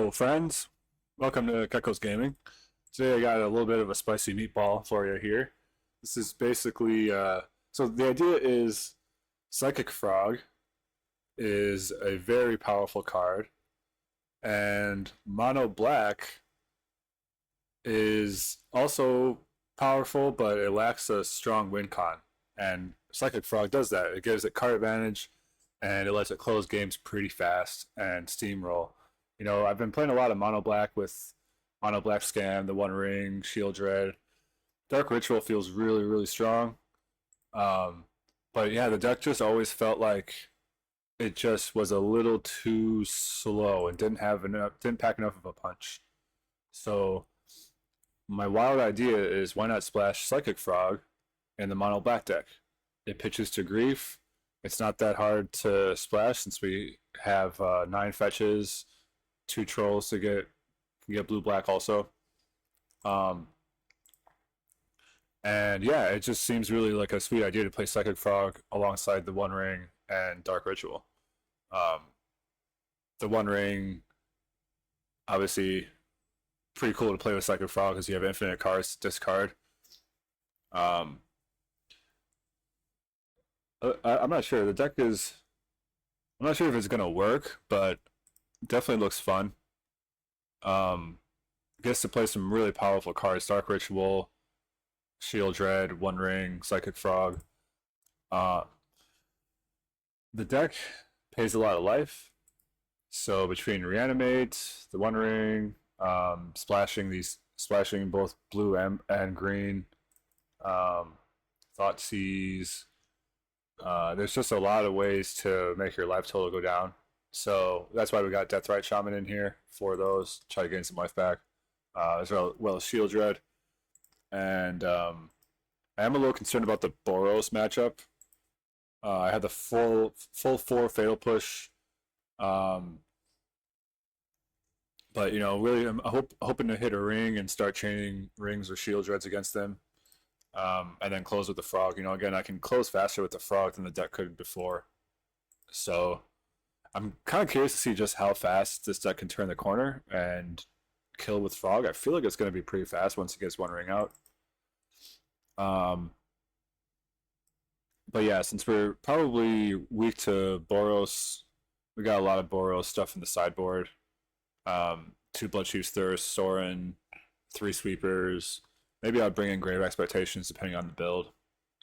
Hello, friends. Welcome to Keko's Gaming. Today I got a little bit of a spicy meatball for you here. This is basically, so the idea is Psychic Frog is a very powerful card, and Mono Black is also powerful, but it lacks a strong win con. And Psychic Frog does that. It gives it card advantage, and it lets it close games pretty fast and steamroll. I've been playing a lot of Mono Black with Mono Black Scam, the One Ring, Shield Dread. Dark Ritual feels really, really strong. Um, but yeah, the deck just always felt like it just was a little too slow and didn't pack enough of a punch. So my wild idea is why not splash Psychic Frog in the Mono Black deck? It pitches to Grief. It's not that hard to splash since we have 9 fetches, 2 trolls to get blue black also. Um, and yeah, it just seems really like a sweet idea to play Psychic Frog alongside the One Ring and Dark Ritual. Um, the One Ring, obviously, pretty cool to play with Psychic Frog because you have infinite cards to discard. Um, I'm not sure. The deck is. I'm not sure if it's gonna work, but definitely looks fun. Gets to play some really powerful cards: Dark Ritual, Shield Dread, One Ring, Psychic Frog. Uh, the deck pays a lot of life, so between Reanimate, the One Ring, splashing both blue and green, um, Thought Seize. There's just a lot of ways to make your life total go down. So that's why we got Deathrite Shaman in here for those. Try to gain some life back. As well as Shield Dread. And I am a little concerned about the Boros matchup. I had the full 4 Fatal Push. But really, I'm hoping to hit a ring and start chaining rings or Shield Dreads against them. And then close with the Frog. Again, I can close faster with the Frog than the deck could before. So I'm kind of curious to see just how fast this deck can turn the corner and kill with Frog. I feel like it's going to be pretty fast once it gets One Ring out. But yeah, since we're probably weak to Boros, we got a lot of Boros stuff in the sideboard. 2 Bloodchief's Thirst, Sorin, 3 Sweepers. Maybe I'll bring in Grave Expectations depending on the build.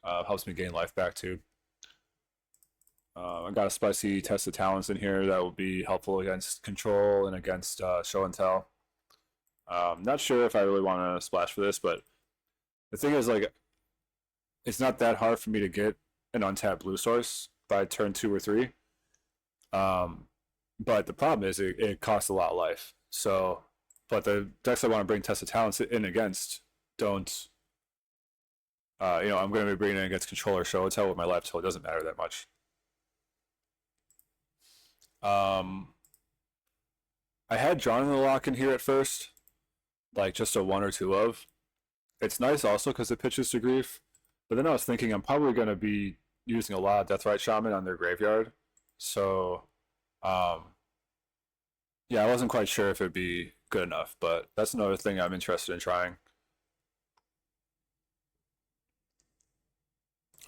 Helps me gain life back too. I got a spicy Test of Talents in here that will be helpful against Control and against Show and Tell. Not sure if I really want to splash for this, but the thing is, like, it's not that hard for me to get an untapped blue source by turn 2 or 3. But the problem is it costs a lot of life. So, but the decks I want to bring Test of Talents in against don't. I'm going to be bringing it against Control or Show and Tell with my life, so it doesn't matter that much. I had Drawn in the Lock in here at first, like just a 1 or 2 of. It's nice also because it pitches to Grief, but then I was thinking I'm probably going to be using a lot of Deathrite Shaman on their graveyard, so yeah, I wasn't quite sure if it'd be good enough, but that's another thing I'm interested in trying.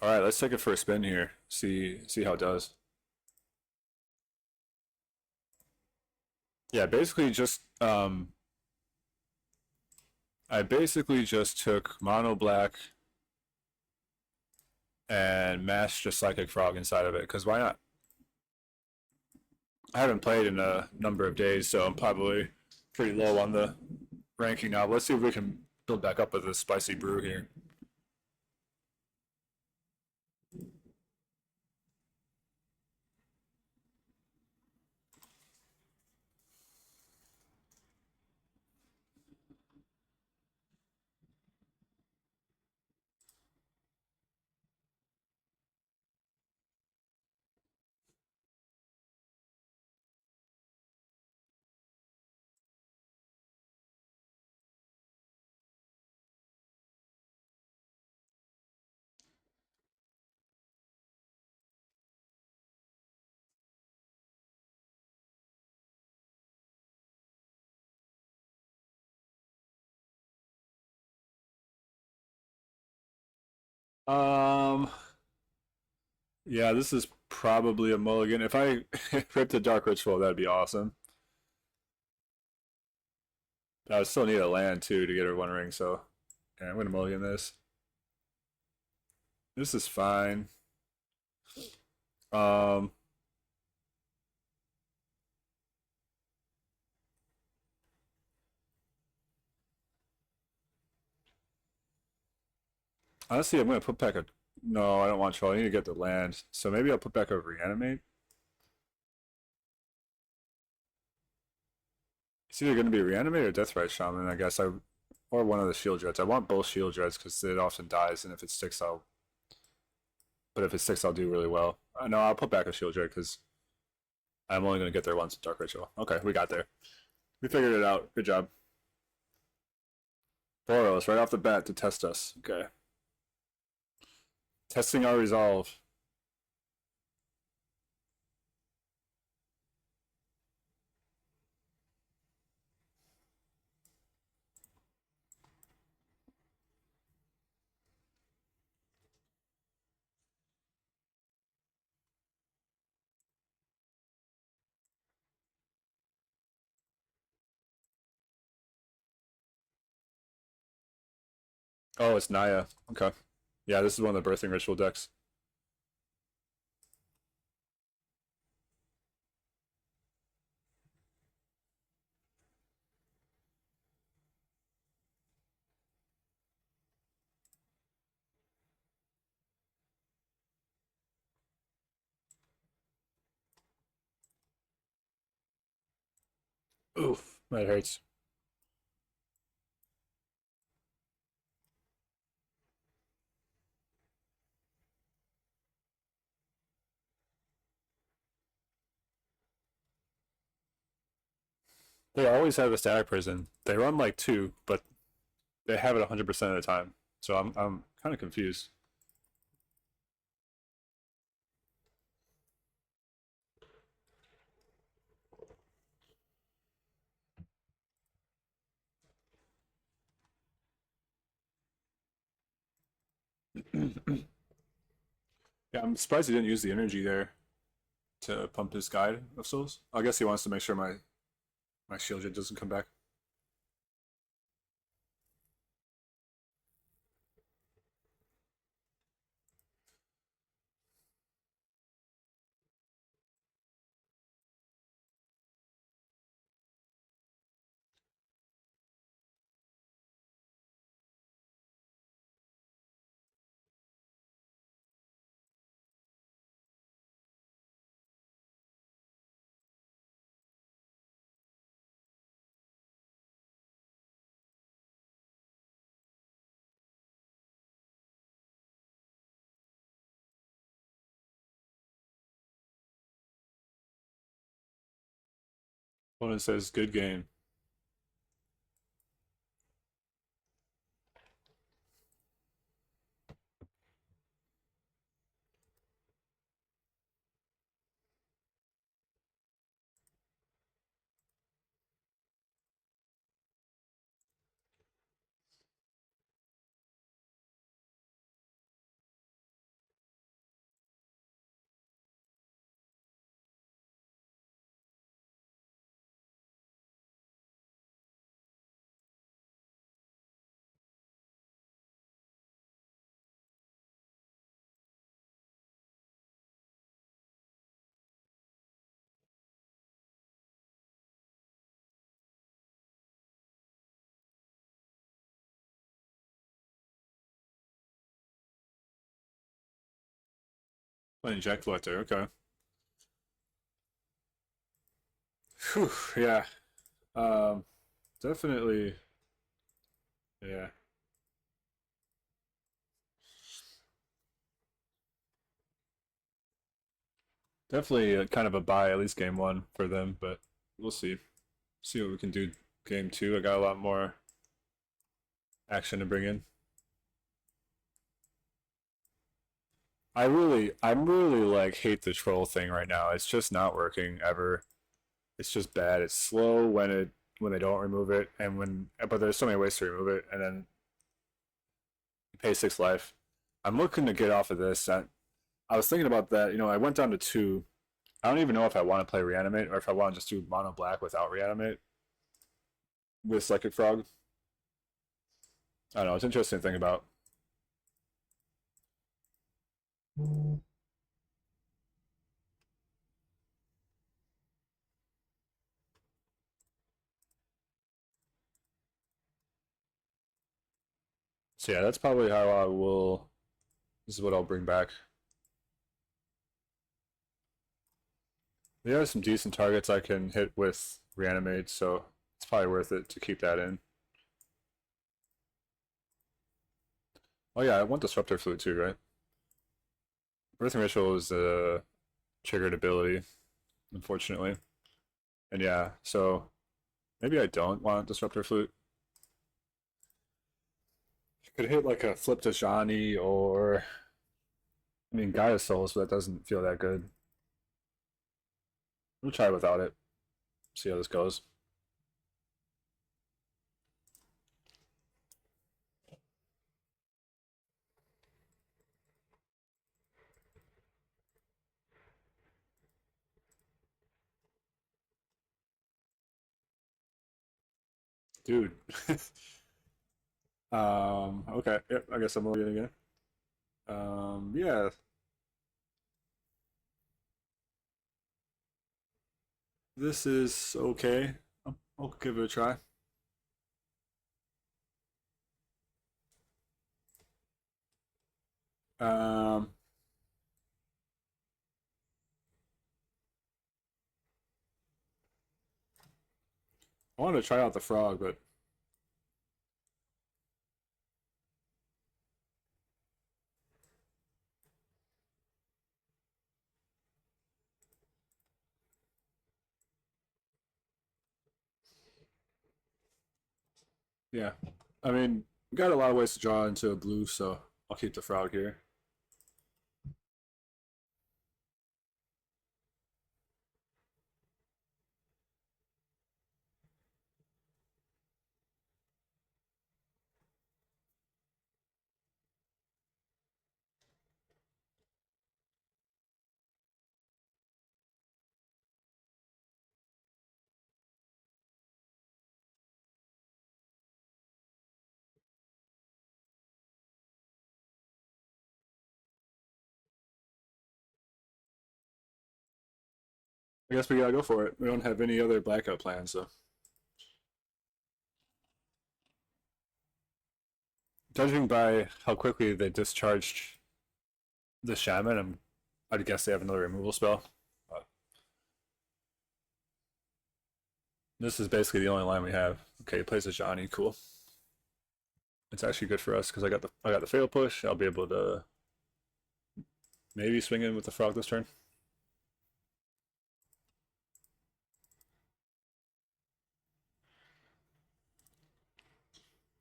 All right, let's take it for a spin here. See how it does. Yeah, I basically just took Mono Black and mashed a Psychic Frog inside of it, because why not? I haven't played in a number of days, so I'm probably pretty low on the ranking now. Let's see if we can build back up with this spicy brew here. Um, yeah, this is probably a mulligan. If I rip the Dark Ritual, that'd be awesome. But I would still need a land too to get her one ring, so yeah, I'm gonna mulligan this. This is fine. Um, Honestly, I'm gonna put back a. No, I don't want troll. I need to get the land, so maybe I'll put back a reanimate. It's either gonna be reanimate or Deathrite Shaman, I guess. Or one of the Shield Dreads. I want both Shield Dreads because it often dies, and if it sticks, I'll. But if it sticks, I'll do really well. No, I'll put back a Shield Dread because I'm only gonna get there once. Dark Ritual. Okay, we got there. We figured it out. Good job. Boros right off the bat to test us. Okay. Testing our resolve. Oh, it's Naya. Okay. Yeah, this is one of the Birthing Ritual decks. Oof, that hurts. They always have a static prison. They run like two, but they have it 100% of the time. So I'm kind of confused. Yeah, I'm surprised he didn't use the energy there to pump his guide of souls. I guess he wants to make sure my shield jet doesn't come back. Opponent says good game. Playing Jack Collector. Okay. Whew, yeah. Um, Definitely. Yeah. Definitely kind of a buy, at least game one for them, but we'll see. See what we can do game two. I got a lot more action to bring in. I'm really like hate the troll thing right now. It's just not working ever. It's just bad. It's slow when they don't remove it, and but there's so many ways to remove it, and then you pay 6 life. I'm looking to get off of this. I was thinking about that. I went down to two. I don't even know if I want to play reanimate or if I want to just do mono black without reanimate with Psychic Frog. I don't know. It's interesting to think about. So yeah, that's probably how I will. This is what I'll bring back. There are some decent targets I can hit with reanimate, so it's probably worth it to keep that in. Oh yeah, I want Disruptor Flute too, right? Birthing Ritual is a triggered ability, unfortunately. And yeah, so maybe I don't want Disruptor Flute. Could hit like a Flip to Johnny or I mean Gaia Souls, but that doesn't feel that good. We'll try without it. See how this goes. Dude. Okay. Yep, I guess I'm looking again. Yeah. This is okay. I'll give it a try. Um, I wanted to try out the frog, but yeah. I mean, we got a lot of ways to draw into a blue, so I'll keep the frog here. I guess we gotta go for it. We don't have any other blackout plans, so judging by how quickly they discharged the shaman, I'd guess they have another removal spell. But this is basically the only line we have. Okay, he plays a Johnny, cool. It's actually good for us because I got the fail push. I'll be able to maybe swing in with the frog this turn.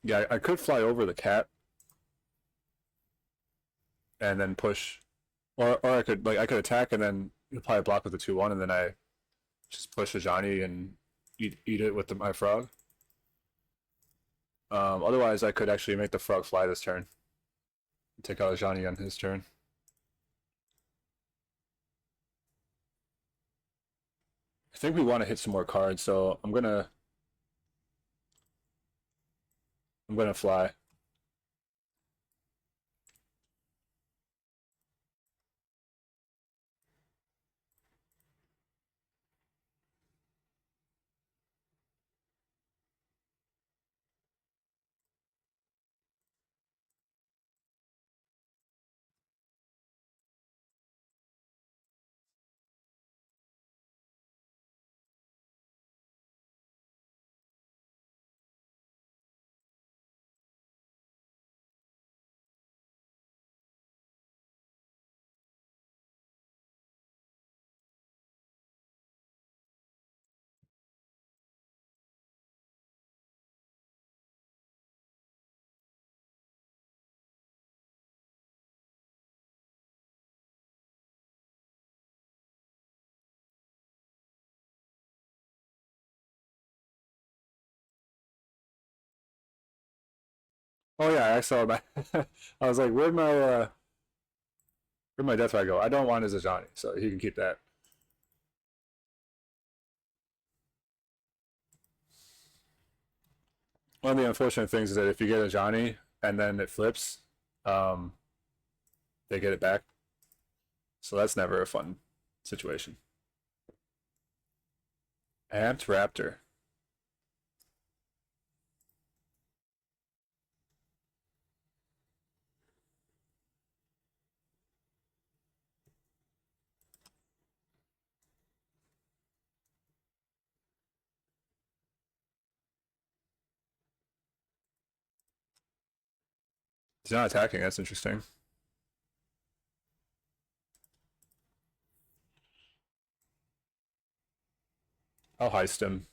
Yeah, I could fly over the cat and then push, or I could attack and then apply a block with the 2/1, and then I just push a Johnny and eat it with my frog. Otherwise, I could actually make the frog fly this turn. Take out a Johnny on his turn. I think we want to hit some more cards, so I'm gonna fly. Oh yeah, I saw that. I was like, where'd my death ray go? I don't want his Ajani, so he can keep that. One of the unfortunate things is that if you get Ajani and then it flips, um, they get it back. So that's never a fun situation. Amped Raptor. He's not attacking. That's interesting. I'll heist him.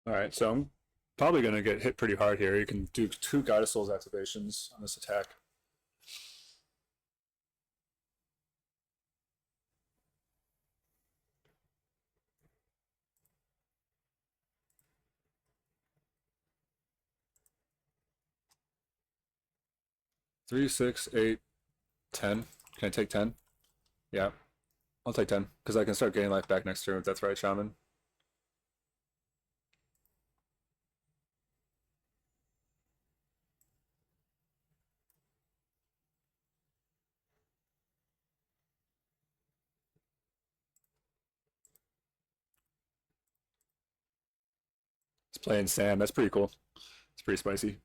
All right, so I'm probably gonna get hit pretty hard here. You can do two Goddess Souls activations on this attack. 3, 6, 8, 10. Can I take 10? Yeah, I'll take 10 because I can start getting life back next turn with Death Right Shaman. It's playing Sam. That's pretty cool. It's pretty spicy.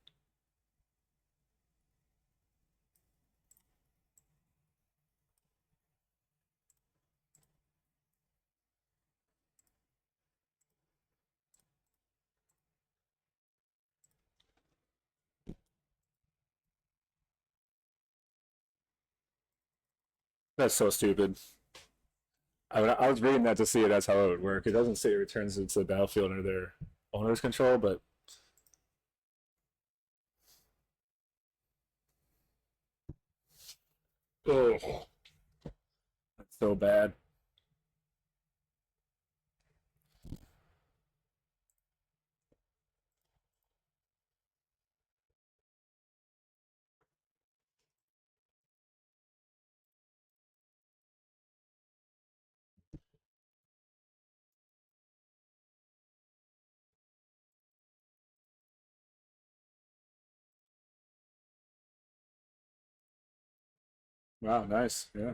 That's so stupid. I was reading that to see it. That's how it would work. It doesn't say it returns into the battlefield under their owner's control, but oh, that's so bad. Wow, nice. Yeah.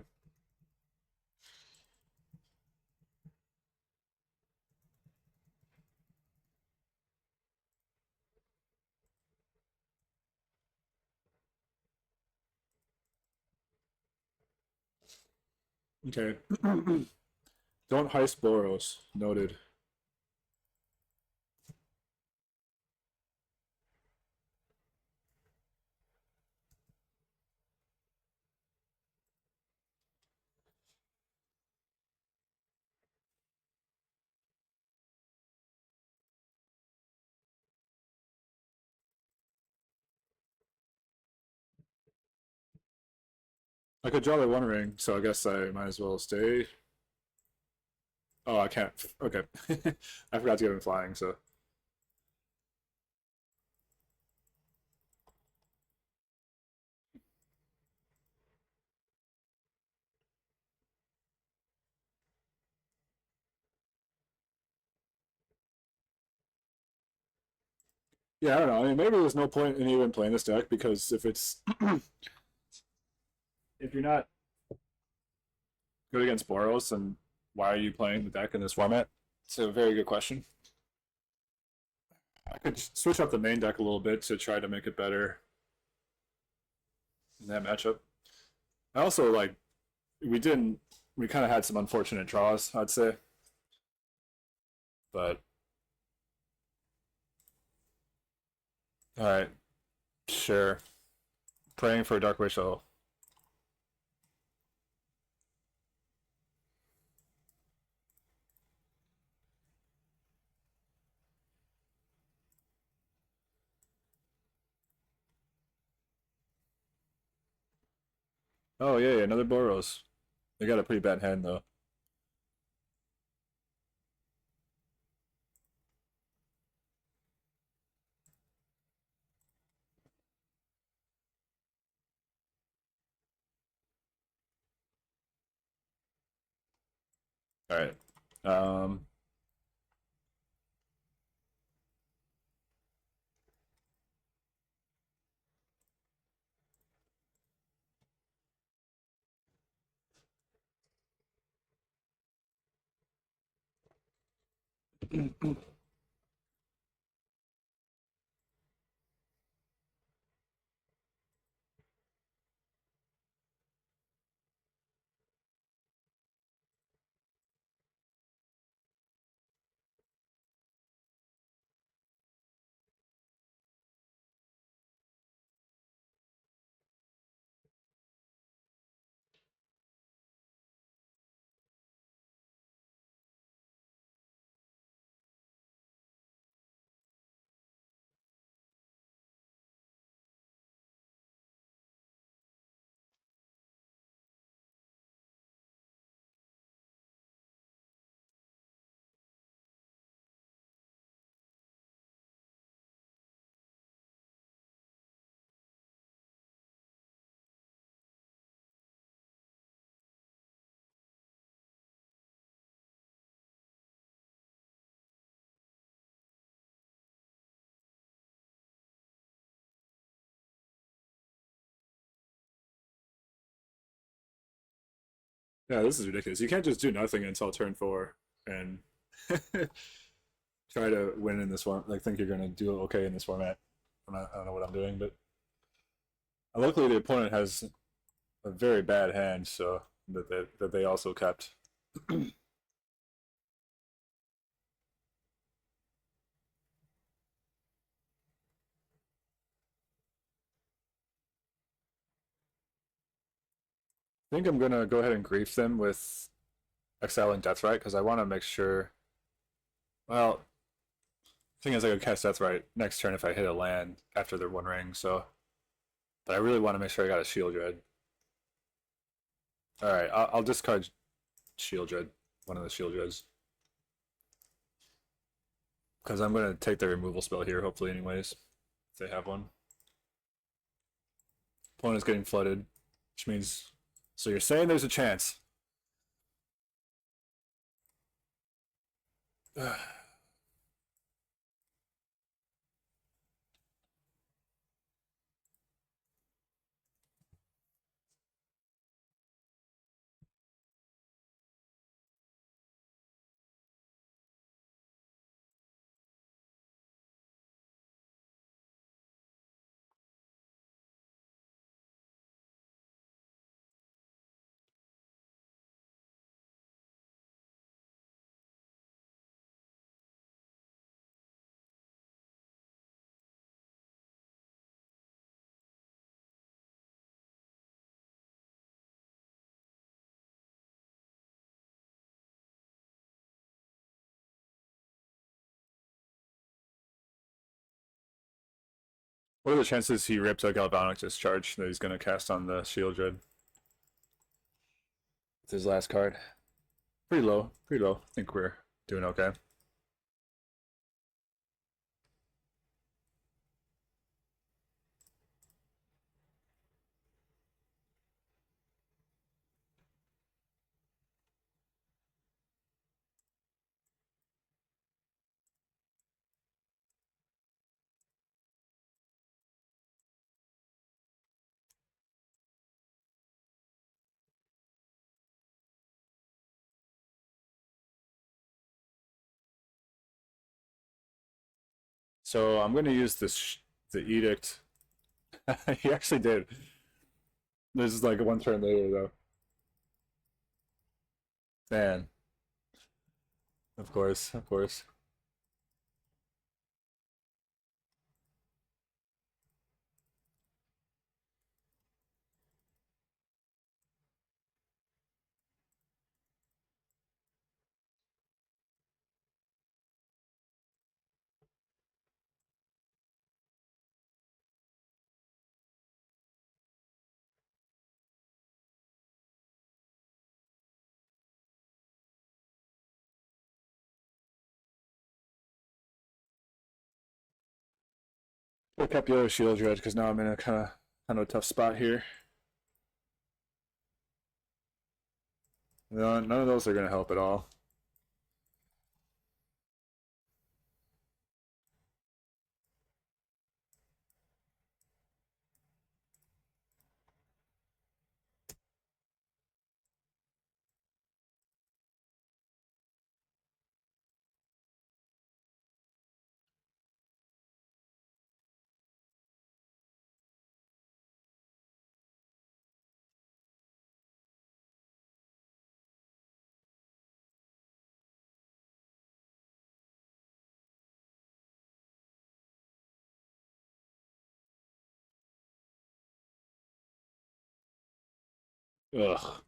Okay. Don't heist Boros. Noted. I could draw the one ring, so I guess I might as well stay. Oh, I can't. Okay. I forgot to give him flying, so. Yeah, I don't know. I mean, maybe there's no point in even playing this deck because if it's if you're not good against Boros, then why are you playing the deck in this format? It's a very good question. I could switch up the main deck a little bit to try to make it better in that matchup. I also like we didn't we kind of had some unfortunate draws, I'd say, but all right, sure. Praying for a Dark Wish. Oh, oh yeah, yeah, another Boros. They got a pretty bad hand though. All right. Um, yeah, this is ridiculous. You can't just do nothing until turn four and try to win in this form. Like, think you're gonna do okay in this format. I don't know what I'm doing, but luckily the opponent has a very bad hand, so that they also kept. I think I'm gonna go ahead and grief them with exiling Deathright because I want to make sure. Well, thing is, I could cast Deathright next turn if I hit a land after their one ring. So, but I really want to make sure I got a Shield Dread. All right, I'll discard Shield Dread, one of the Shield Dreads, because I'm gonna take the removal spell here. Hopefully, anyways, if they have one. Opponent's getting flooded, which means. So you're saying there's a chance? What are the chances he ripped a Galvanic Discharge that he's going to cast on the Shield Dread? It's his last card. Pretty low. Pretty low. I think we're doing okay. So I'm going to use the Edict. He actually did. This is like one turn later, though. Man, of course, of course. I kept the other Shield Dread because now I'm in a kind of tough spot here. No, none of those are going to help at all. Ugh,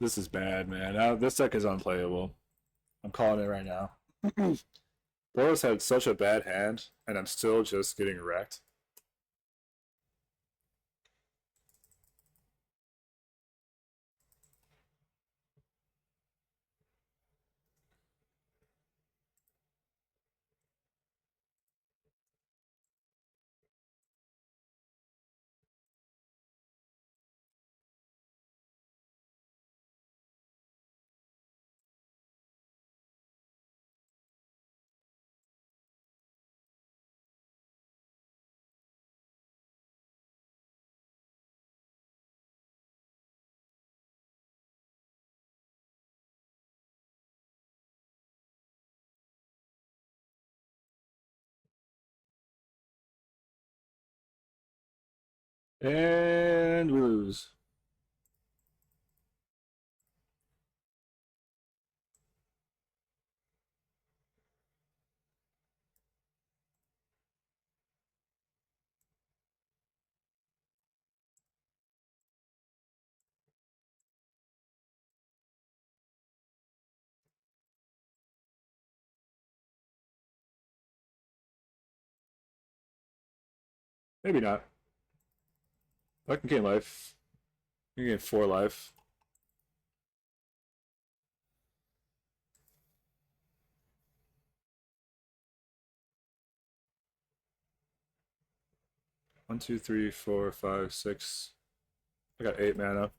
this is bad, man. This deck is unplayable. I'm calling it right now. Boros had such a bad hand, and I'm still just getting wrecked. And we lose. Maybe not. I can gain life. You can gain 4 life. One, two, three, four, five, six. I got 8 mana.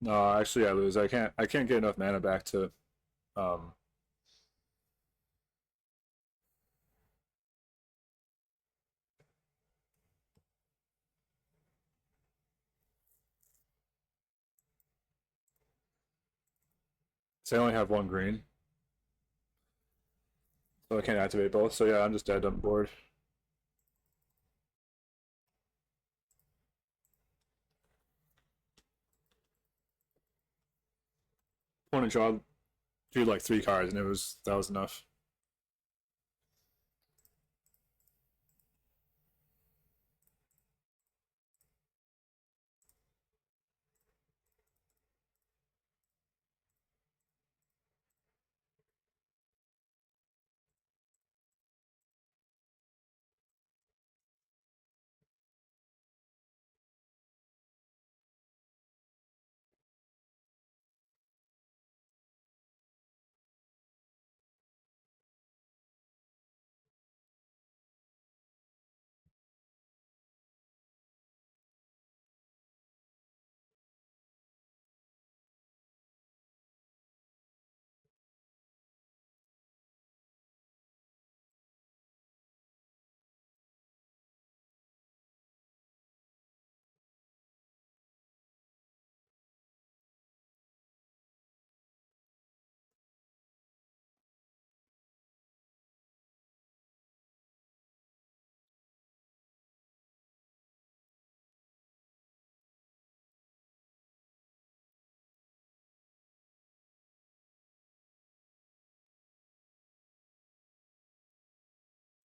No, actually I lose. I can't get enough mana back to um so I only have one green. So I can't activate both. So yeah, I'm just dead. I'm bored. Opponent draw Drew like 3 cards, and that was enough.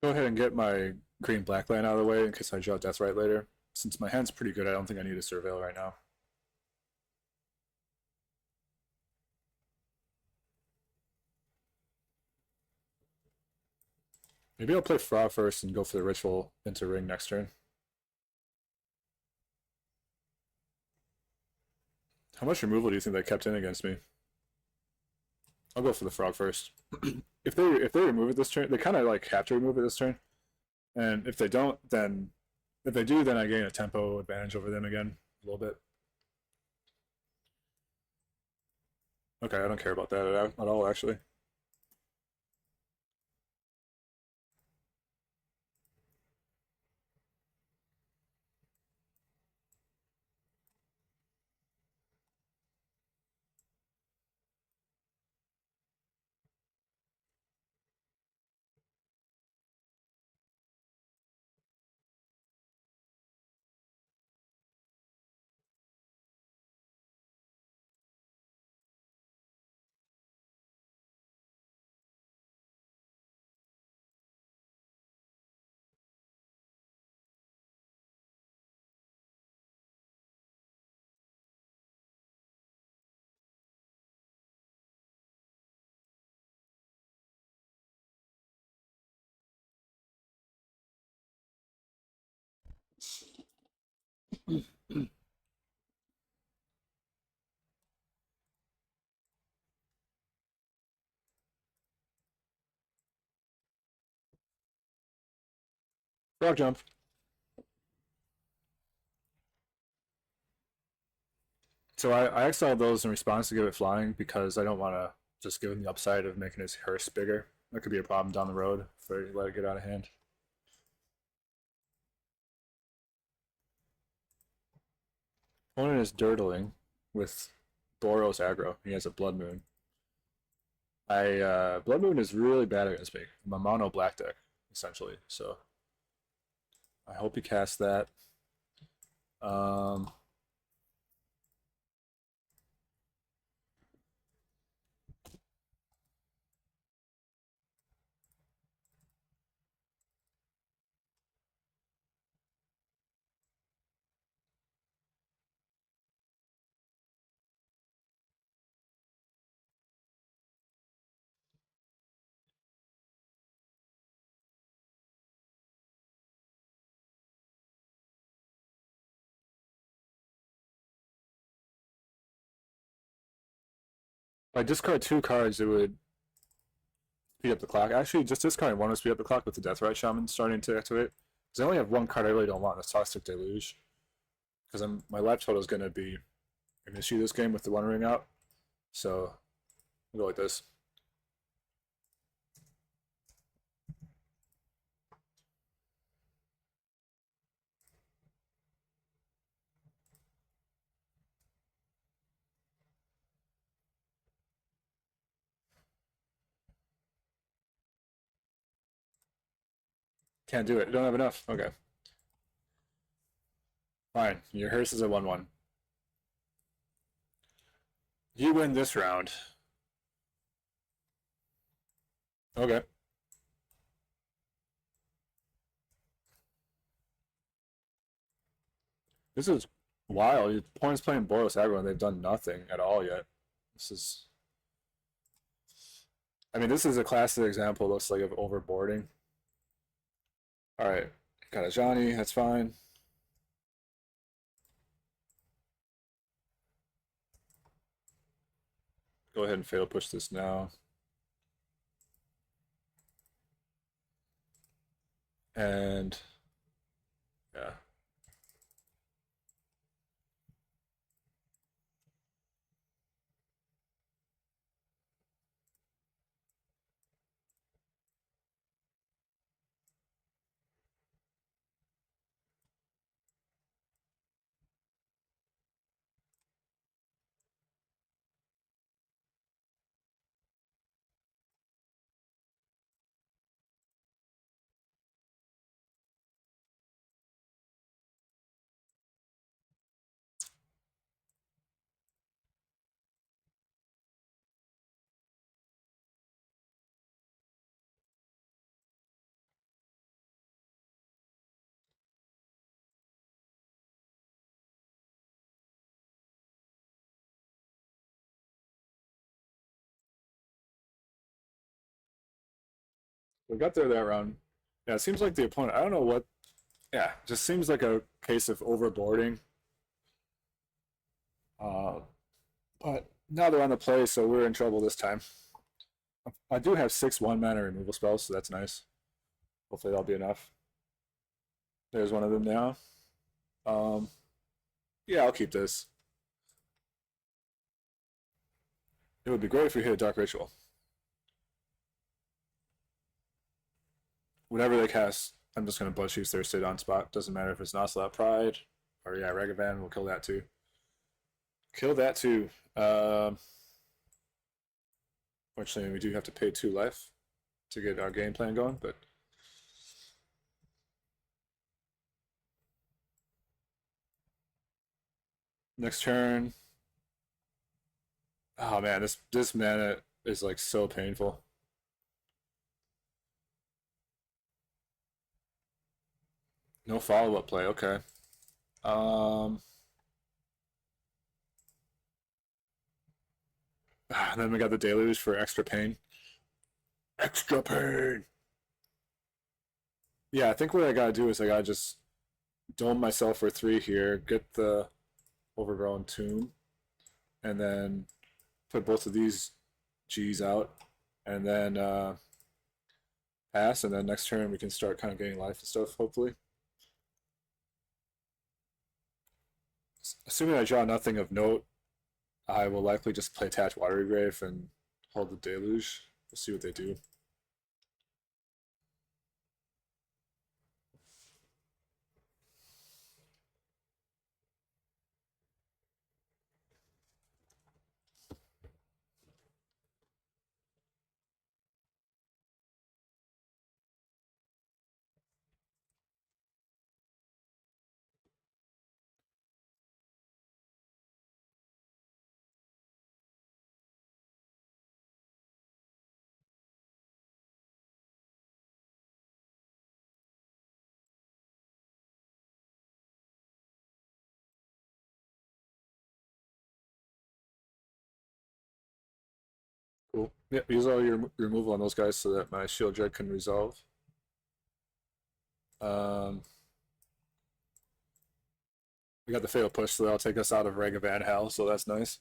Go ahead and get my green black land out of the way in case I draw Death Right later. Since my hand's pretty good, I don't think I need a Surveil right now. Maybe I'll play Frog first and go for the Ritual into Ring next turn. How much removal do you think they kept in against me? I'll go for the Frog first. If they remove it this turn, they kind of like have to remove it this turn. And if they don't, then if they do, then I gain a tempo advantage over them again a little bit. Okay, I don't care about that at all, actually. Frog jump. So I exiled those in response to give it flying because I don't want to just give him the upside of making his hearse bigger. That could be a problem down the road if I let it get out of hand. Opponent is dirtling with Boros aggro. He has a Blood Moon. Blood Moon is really bad against me. I'm a mono black deck essentially, so I hope he casts that. Um, if I discard 2 cards, it would speed up the clock. Actually, just discarding one would speed up the clock with the Deathrite Shaman starting to activate. Because I only have 1 card I really don't want, that's Toxic Deluge. Because my life total is going to be an issue this game with the One Ring out. So I'll go like this. Can't do it. Don't have enough. Okay. Fine. Your hearse is a 1-1. You win this round. Okay. This is wild. Your opponent's playing Boros aggro and they've done nothing at all yet. This is, I mean, this is a classic example, looks like, of overboarding. All right, got a Johnny. That's fine. Go ahead and fatal push this now. And yeah. We got there that round. Yeah, it seems like the opponent, I don't know what, yeah, just seems like a case of overboarding. Uh, but now they're on the play, so we're in trouble this time. I do have 6 1-mana removal spells, so that's nice. Hopefully that'll be enough. There's one of them now. Um, yeah, I'll keep this. It would be great if we hit a Dark Ritual. Whenever they cast, I'm just going to Blood Chief's Thirsted on spot. Doesn't matter if it's Nocelot Pride or, yeah, Ragavan. We'll kill that too. Kill that too. Fortunately, we do have to pay 2 life to get our game plan going, but next turn. Oh man, this mana is like so painful. No follow-up play. Okay. Um. And then we got the deluge for extra pain. Extra pain. Yeah, I think what I gotta do is I gotta just dome myself for 3 here, get the overgrown tomb, and then put both of these G's out, and then pass, and then next turn we can start kind of getting life and stuff, hopefully. Assuming I draw nothing of note, I will likely just play Attach Watery Grave and hold the Deluge. We'll see what they do. Cool. Yep, use all your removal on those guys so that my Shield Dread can resolve. Um, we got the Fatal Push, so that'll take us out of Ragavan Hell, so that's nice.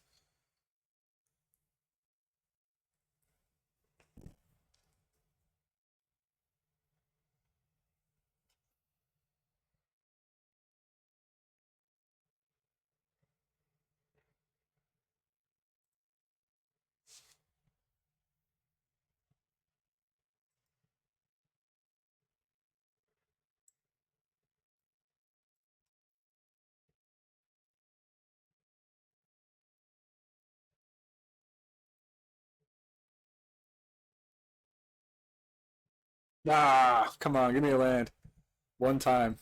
Ah, come on, give me a land. One time.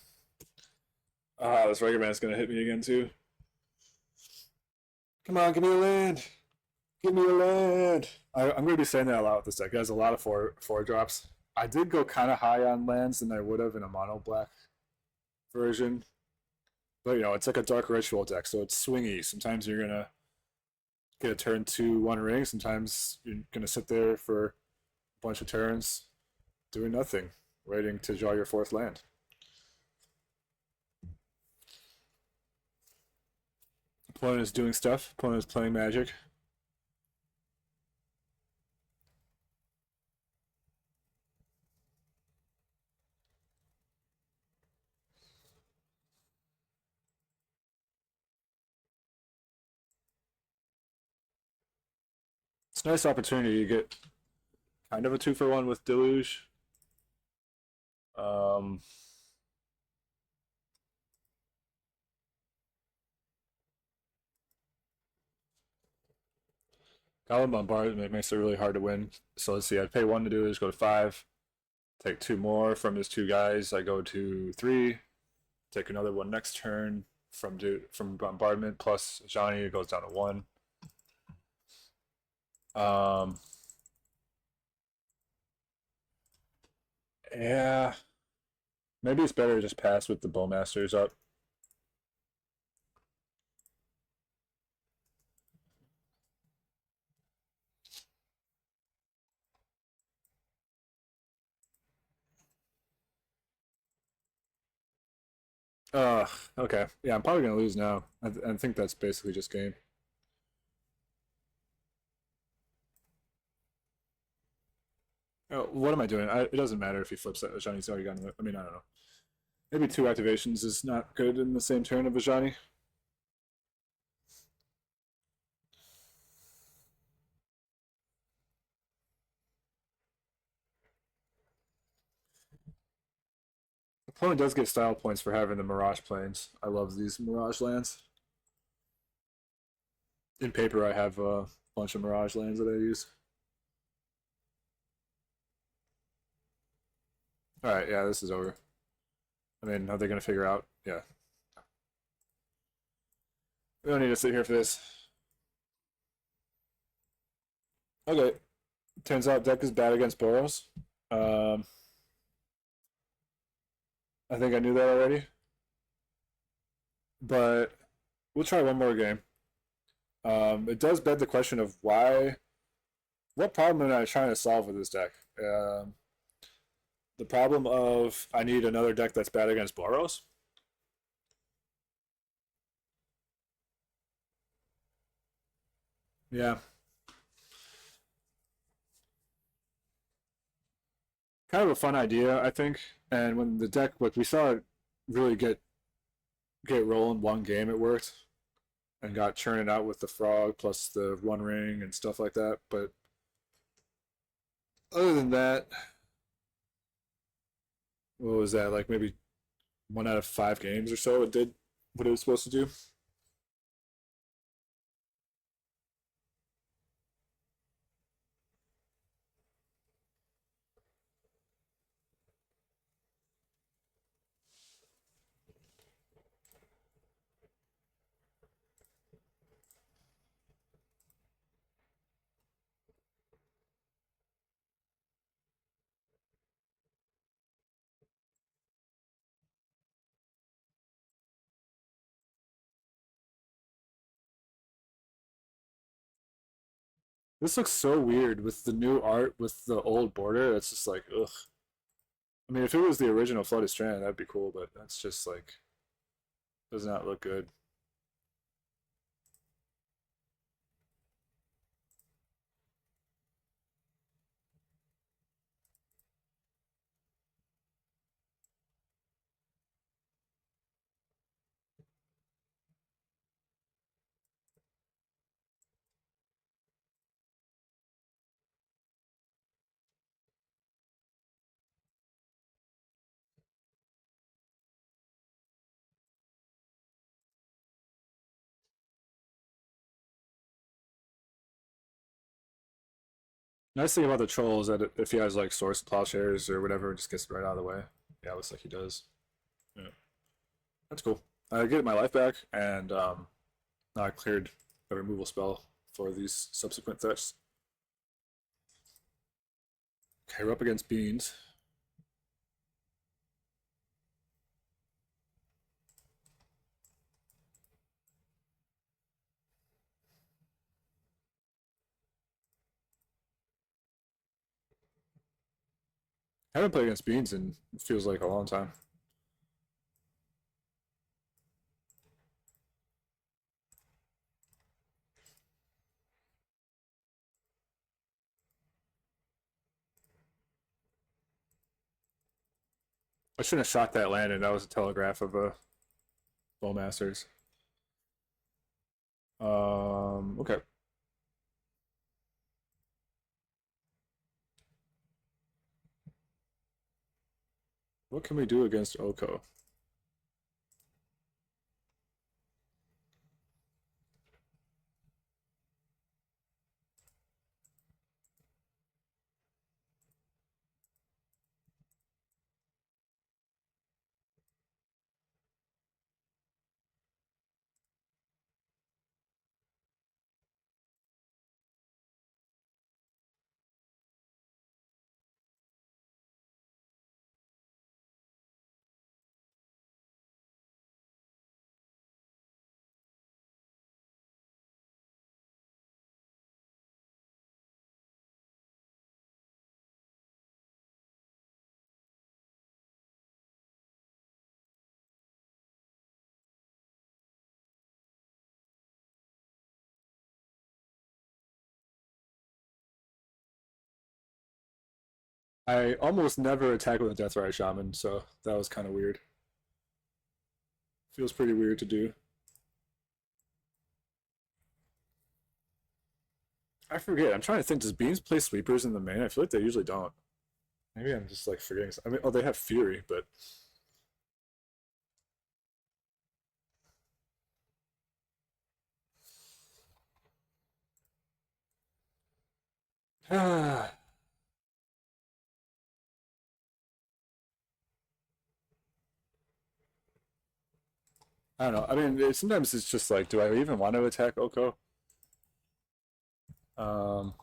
Ah, this Ragavan's gonna hit me again too. Come on, give me a land. Give me a land. I'm going to be saying that a lot with this deck. It has a lot of four drops. I did go kind of high on lands than I would have in a mono black version, but it's like a dark ritual deck, so it's swingy. Sometimes you're gonna get a turn 2 One Ring. Sometimes you're gonna sit there for a bunch of turns doing nothing, waiting to draw your fourth land. Opponent is doing stuff. Opponent is playing Magic. It's a nice opportunity to get kind of a 2-for-1 with Deluge. Um, Goblin Bombardment makes it really hard to win. So let's see, I'd pay 1 to do this, go to 5. Take 2 more from his 2 guys. I go to 3. Take another one next turn from Bombardment plus Johnny. It goes down to 1. Um, yeah, maybe it's better to just pass with the Bowmasters up. Uh, okay. Yeah, I'm probably gonna lose now. I think that's basically just game. Oh, what am I doing? It doesn't matter if he flips that. Johnny's already gotten it. I mean, I don't know. Maybe 2 activations is not good in the same turn of a Johnny. Opponent does get style points for having the Mirage Plains. I love these Mirage lands. In paper, I have a bunch of Mirage lands that I use. All right, yeah, this is over. I mean, are they going to figure out? Yeah. We don't need to sit here for this. Okay. Turns out deck is bad against Boros. Um, I think I knew that already. But we'll try one more game. It does beg the question of what problem am I trying to solve with this deck? The problem of I need another deck that's bad against Boros. Yeah, kind of a fun idea, I think. And when the deck, like we saw it really get rolling one game, it worked and got churning out with the frog plus the One Ring and stuff like that. But other than that, what was that? Like maybe 1 out of 5 games or so, it did what it was supposed to do. This looks so weird with the new art with the old border. It's just like, ugh. I mean, if it was the original Flooded Strand, that'd be cool, but that's just like, does not look good. Nice thing about the troll is that if he has like Source Plowshares or whatever, it just gets right out of the way. Yeah, it looks like he does. Yeah, that's cool. I get my life back, and now I cleared the removal spell for these subsequent thefts. Okay, we're up against beans. I haven't played against beans in it feels like a long time. I shouldn't have shot that land, and that was a telegraph of a Bowmasters. Okay. What can we do against Oko? I almost never attack with a Deathrise Shaman, so that was kind of weird. Feels pretty weird to do. I forget. I'm trying to think. Does Beans play sweepers in the main? I feel like they usually don't. Maybe I'm just like forgetting. I mean, oh, they have Fury, but I don't know. I mean, sometimes it's just like, do I even want to attack Oko? Um,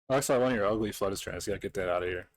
oh, I saw one of your ugly flood strands. Gotta get that out of here.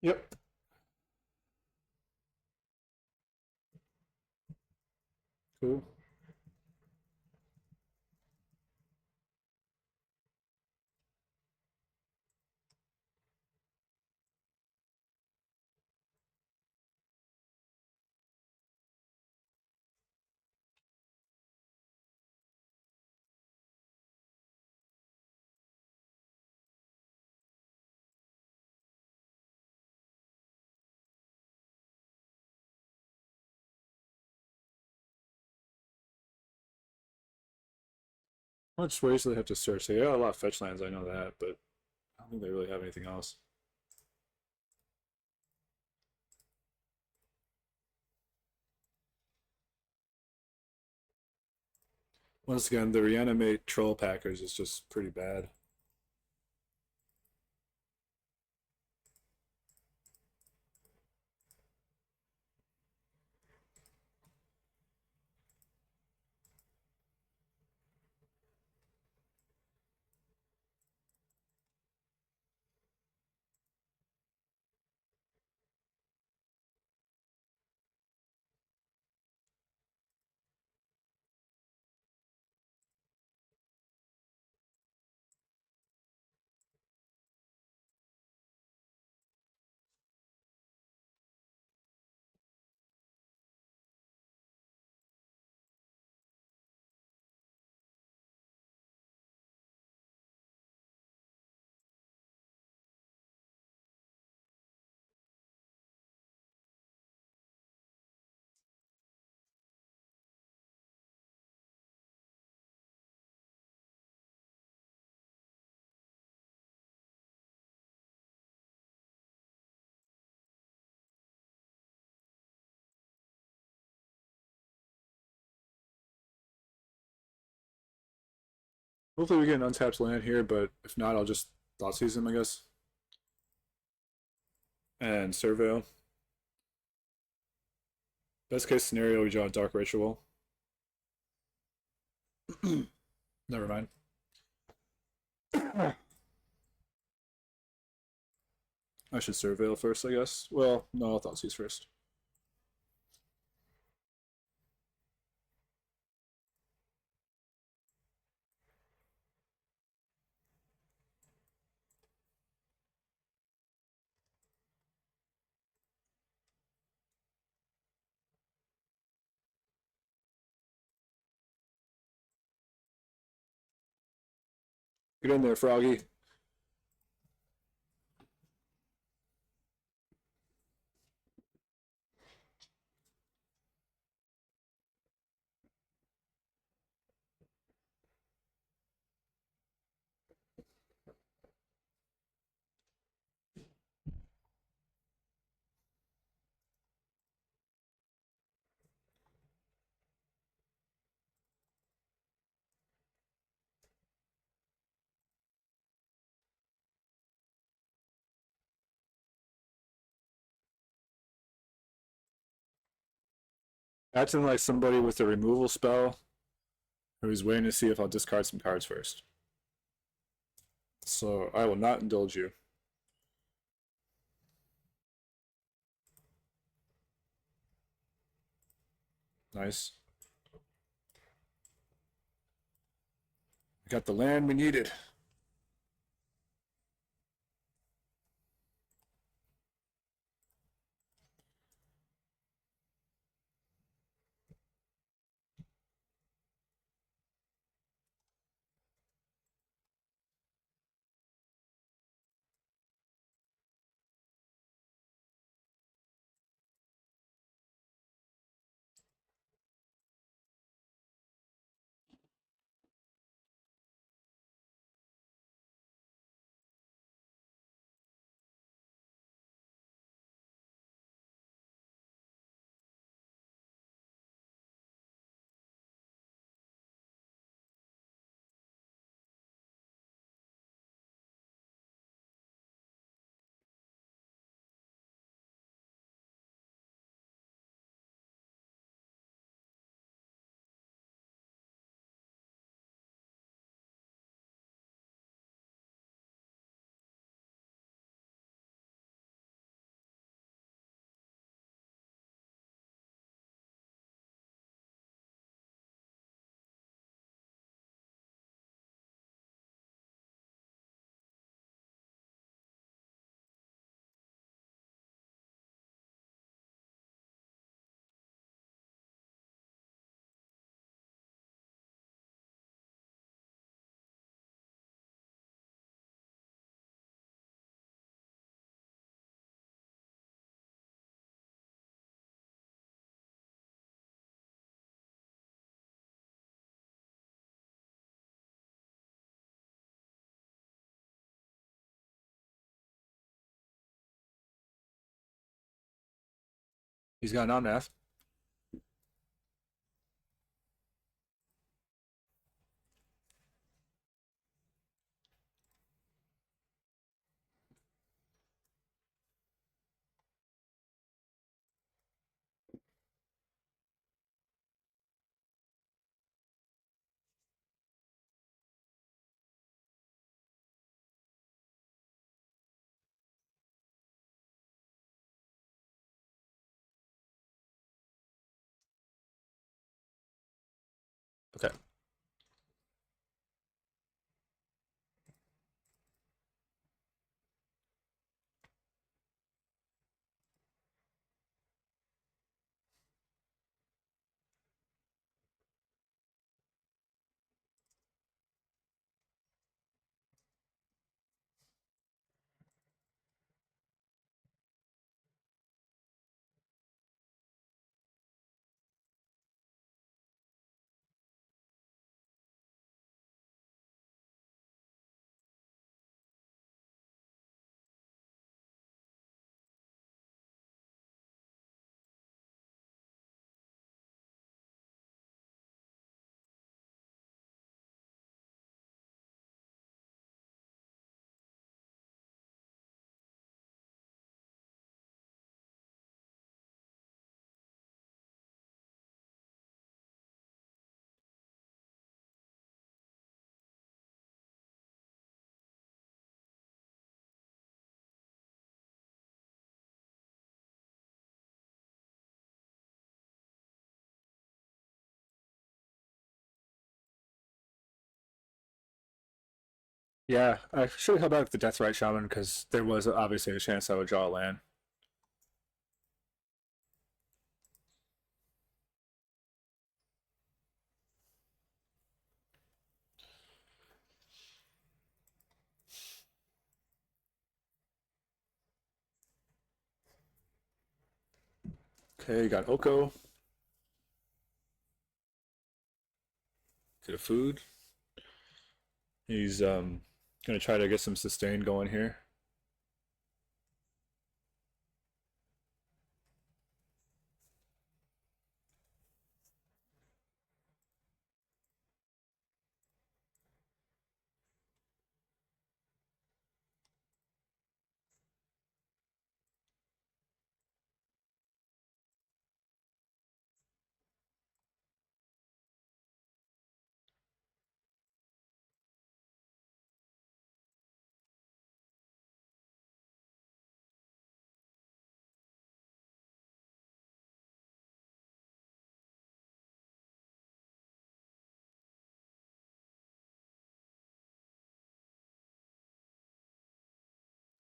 Yep. Cool. How much ways do they have to search? They got a lot of fetch lands, I know that, but I don't think they really have anything else. Once again, the reanimate troll packers is just pretty bad. Hopefully we get an untapped land here, but if not, I'll just thought seize him, I guess. And Surveil. Best case scenario, we draw a Dark Ritual. Never mind. I should Surveil first, I guess. Well, no, I'll thought seize first. Get in there, Froggy. Acting like somebody with a removal spell who's waiting to see if I'll discard some cards first. So I will not indulge you. Nice. We got the land we needed. He's got non-math. Okay. Yeah, I should have held back the Death Right Shaman because there was obviously a chance I would draw a land. Okay, got Oko. Get a food. He's gonna try to get some sustain going here.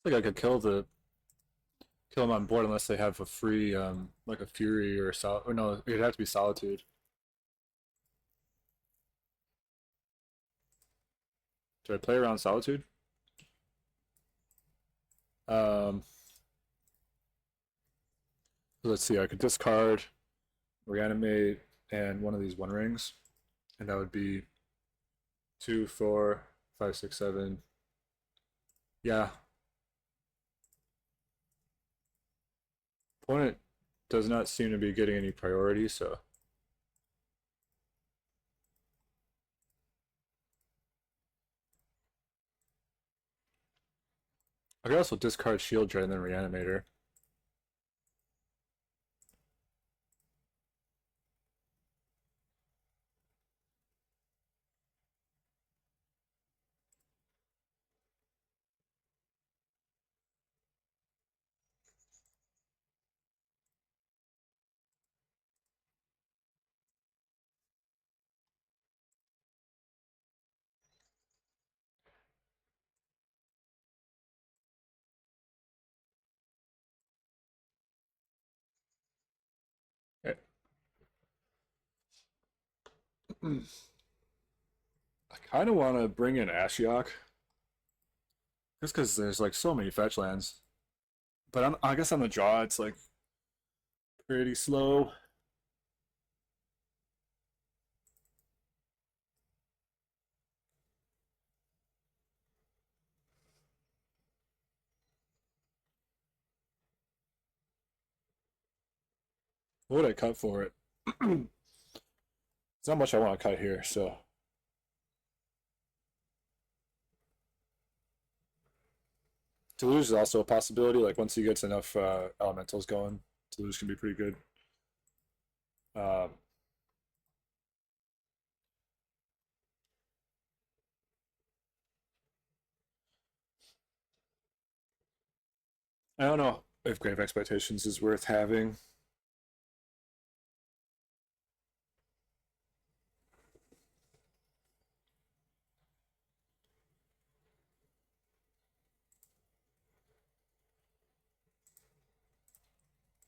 I think I could kill him on board unless they have a free like a Fury or or no, it'd have to be Solitude. Do I play around Solitude? Um, let's see. I could discard, reanimate, and one of these one rings, and that would be 2, 4, 5, 6, 7. Yeah, opponent does not seem to be getting any priority, so I could also discard Shield Drain and then Reanimator. I kind of want to bring in Ashiok, just because there's like so many fetch lands. But I guess on the draw, it's like pretty slow. What would I cut for it? There's not much I want to cut here, so Deluge is also a possibility. Like once he gets enough elementals going, Deluge can be pretty good. Um, I don't know if Grave Expectations is worth having.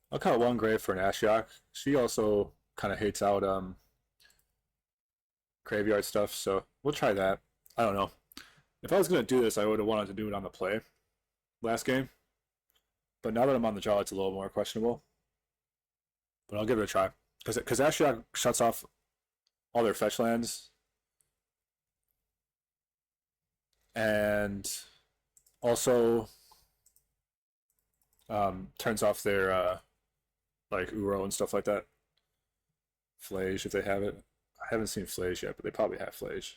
I'll cut one Grave for an Ashiok. She also kind of hates out graveyard stuff, so we'll try that. I don't know. If I was gonna do this, I would have wanted to do it on the play last game, but now that I'm on the draw, it's a little more questionable. But I'll give it a try because Ashiok shuts off all their fetch lands and also turns off their like Uro and stuff like that. Flage if they have it. I haven't seen Flage yet, but they probably have Flage.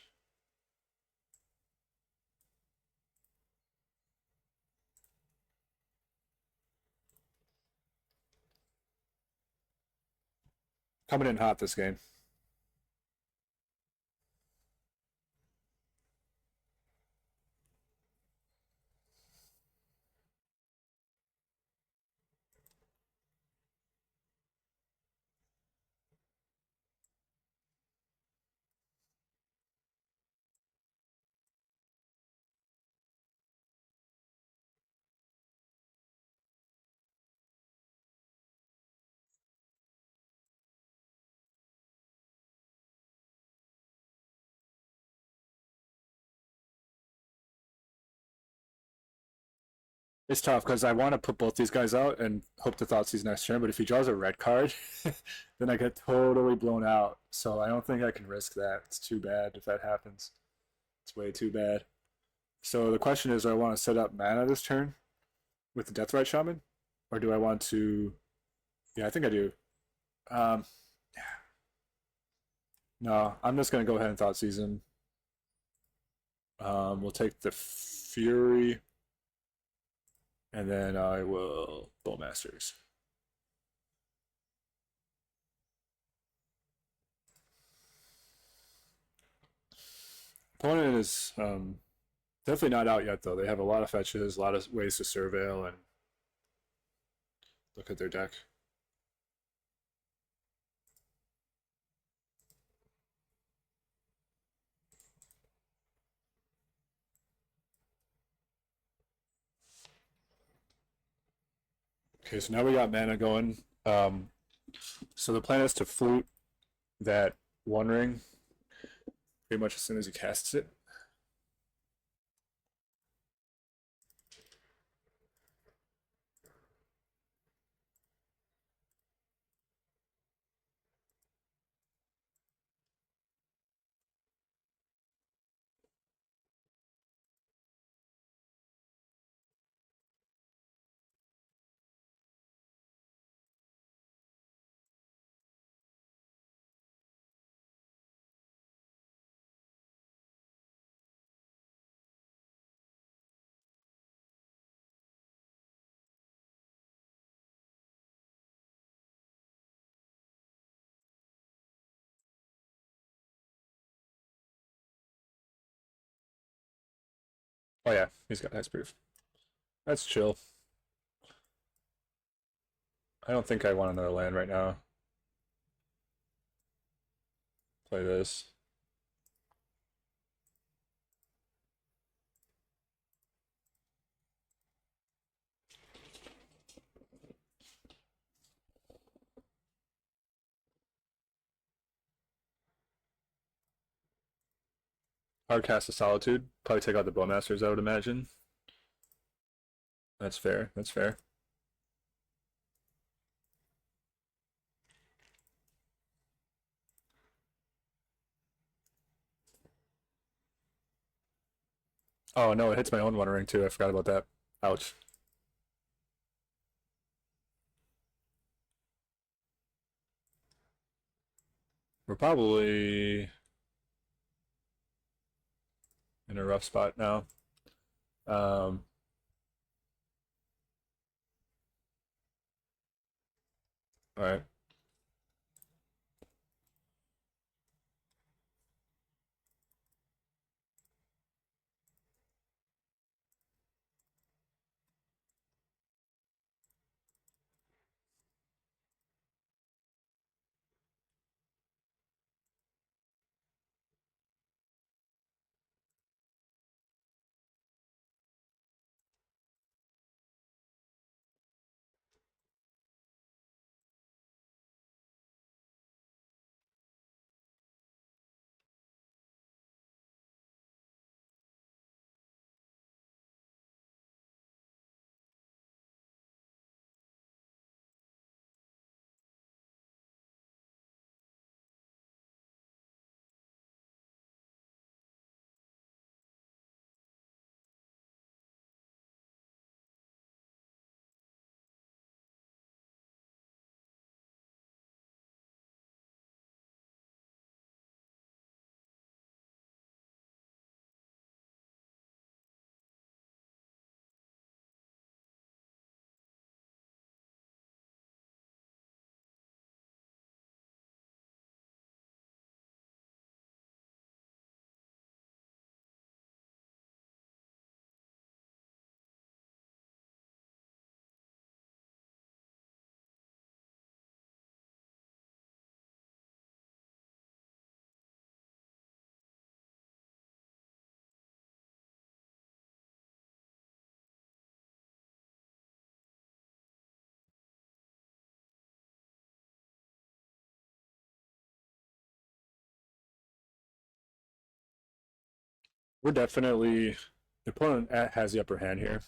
Coming in hot this game. It's tough because I want to put both these guys out and hope to Thoughtseize next turn, but if he draws a red card, then I get totally blown out. So I don't think I can risk that. It's too bad if that happens. It's way too bad. So the question is, do I want to set up mana this turn with the Deathrite Shaman? Or do I want to... Yeah, I think I do. Um, no, I'm just going to go ahead and Thoughtseize him. We'll take the Fury, and then I will Bowmasters. Opponent is definitely not out yet, though. They have a lot of fetches, a lot of ways to surveil, and look at their deck. Okay, so now we got mana going. So the plan is to flute that One Ring pretty much as soon as he casts it. Oh yeah, he's got hexproof. That's chill. I don't think I want another land right now. Play this. Hard cast of Solitude. Probably take out the Bowmasters, I would imagine. That's fair. That's fair. Oh no, it hits my own One Ring too. I forgot about that. Ouch. We're probably in a rough spot now. Um, all right. We're definitely the opponent has the upper hand here.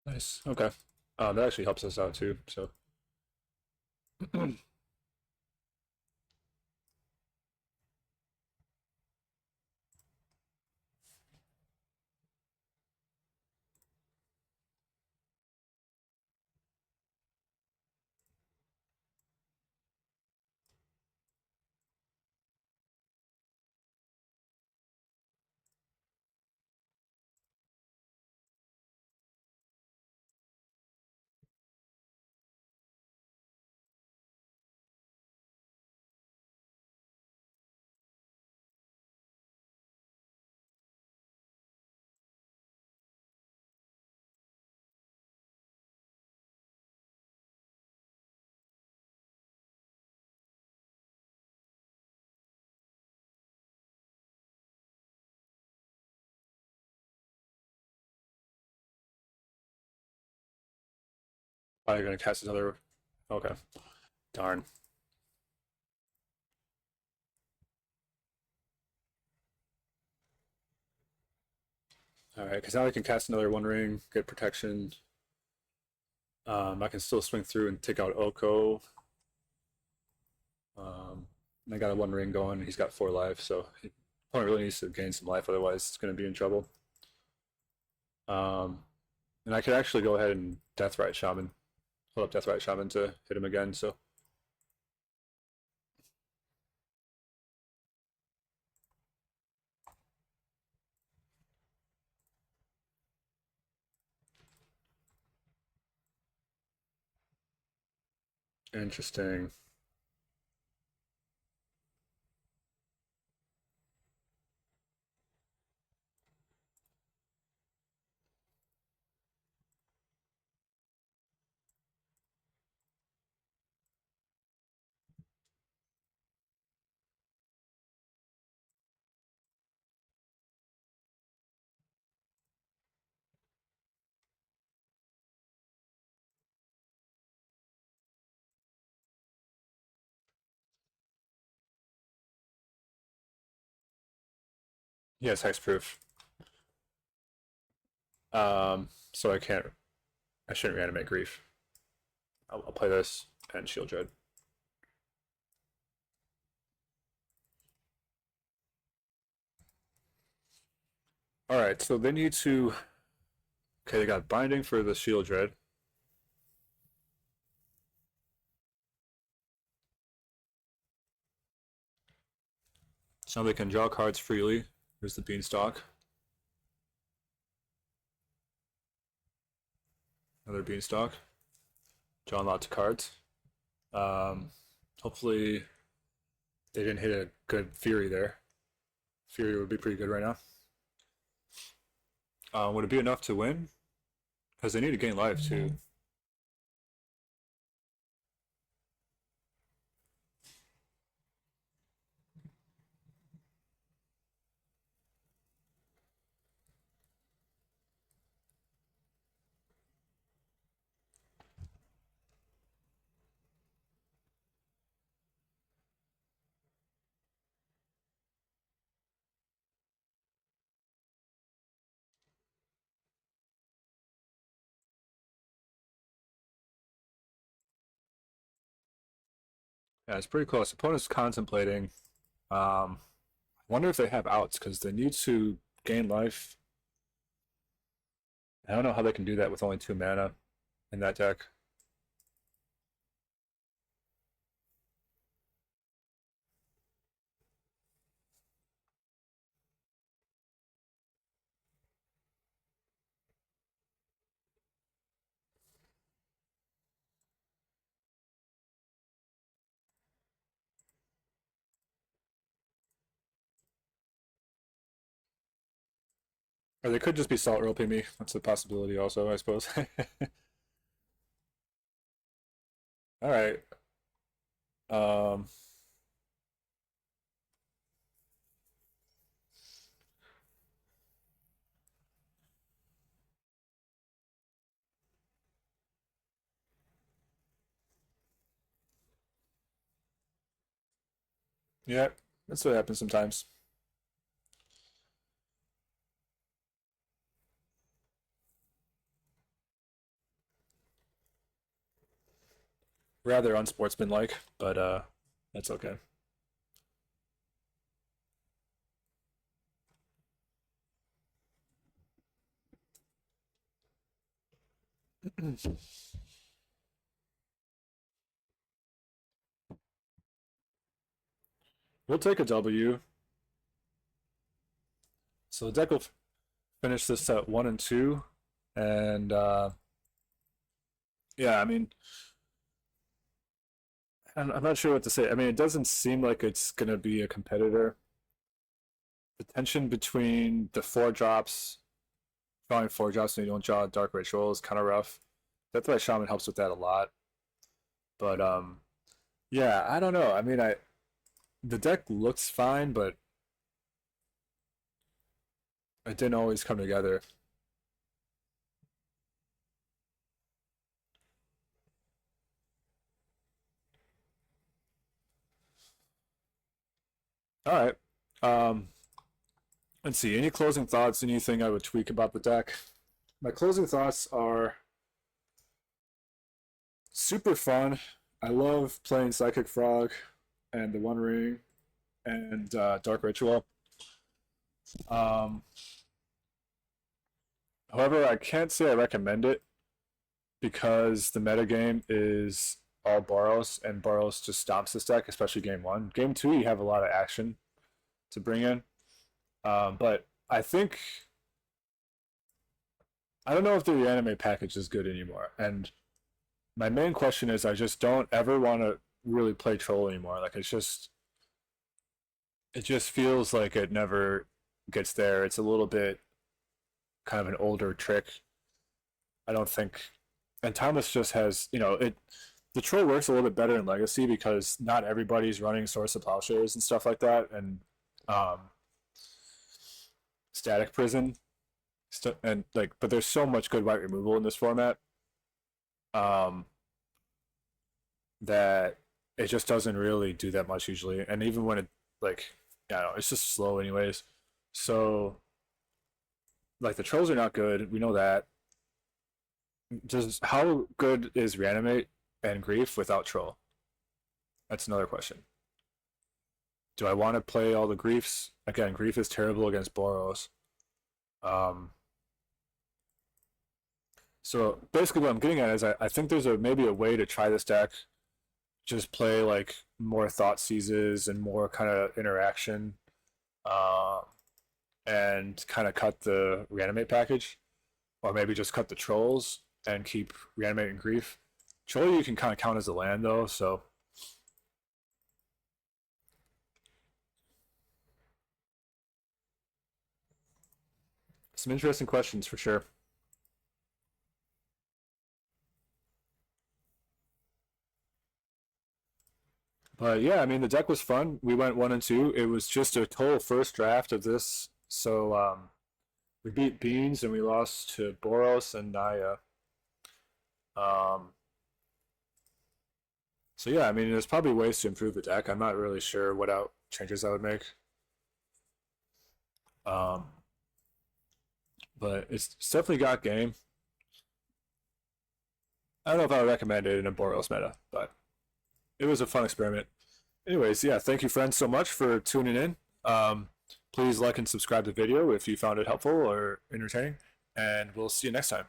Nice. Okay. That actually helps us out too. So probably gonna cast another. Okay. Darn. All right, because now I can cast another One Ring, get protection. I can still swing through and take out Oko. And I got a One Ring going. He's got 4 life, so he opponent really needs to gain some life, otherwise it's going to be in trouble. Um, and I could actually go ahead and Deathrite Shaman, hold up Deathrite Shaman to hit him again. So interesting. Yes, hexproof. So I can't. I shouldn't reanimate grief. I'll play this and shield dread. All right, so they need to. Okay, they got binding for the shield dread. So they can draw cards freely. Here's the beanstalk. Another beanstalk. Draw lots of cards. Um, Hopefully they didn't hit a good Fury there. Fury would be pretty good right now. Would it be enough to win? Because they need to gain life too. Yeah, it's pretty close. Opponent's contemplating. I wonder if they have outs because they need to gain life. I don't know how they can do that with only 2 mana in that deck. Or they could just be salt roping me. That's a possibility also, I suppose. All right. Um, yeah, that's what happens sometimes. Rather unsportsmanlike, but that's okay. We'll take a W. So the deck will finish this at 1 and 2, and yeah, I mean, I'm not sure what to say. I mean, it doesn't seem like it's gonna be a competitor. The tension between the 4 drops, drawing 4 drops when you don't draw Dark Ritual is kind of rough. That's why Shaman helps with that a lot. But yeah, I don't know. I mean, I the deck looks fine, but it didn't always come together. All right. Um, let's see. Any closing thoughts? Anything I would tweak about the deck? My closing thoughts are super fun. I love playing Psychic Frog and the One Ring and Dark Ritual. Um, However, I can't say I recommend it because the metagame is all Boros, and Boros just stomps this deck, especially game one. Game two, you have a lot of action to bring in. But I think I don't know if the reanimate package is good anymore. And my main question is I just don't ever want to really play troll anymore. Like it just feels like it never gets there. It's a little bit kind of an older trick. I don't think and Thomas just has, the troll works a little bit better in Legacy because not everybody's running Source of Plowshares and stuff like that, and um, Static Prison, and like, but there's so much good white removal in this format um, that it just doesn't really do that much usually, and even when it like, yeah, it's just slow anyways. So like the trolls are not good. We know that. Just how good is reanimate and grief without troll? That's another question. Do I want to play all the griefs? Again, grief is terrible against Boros. Um, so basically, what I'm getting at is I think there's maybe a way to try this deck. Just play like more thought seizes and more kind of interaction, uh, and kind of cut the reanimate package, or maybe just cut the trolls and keep reanimating grief. Troll you can kind of count as a land though, so some interesting questions for sure. But yeah, I mean the deck was fun. We went 1-2. It was just a total first draft of this, so we beat Beans and we lost to Boros and Naya. Um, so yeah, I mean there's probably ways to improve the deck. I'm not really sure what out changes I would make. Um, but it's definitely got game. I don't know if I would recommend it in a Boros meta, but it was a fun experiment. Anyways, yeah, thank you friends so much for tuning in. Please like and subscribe to the video if you found it helpful or entertaining, and we'll see you next time.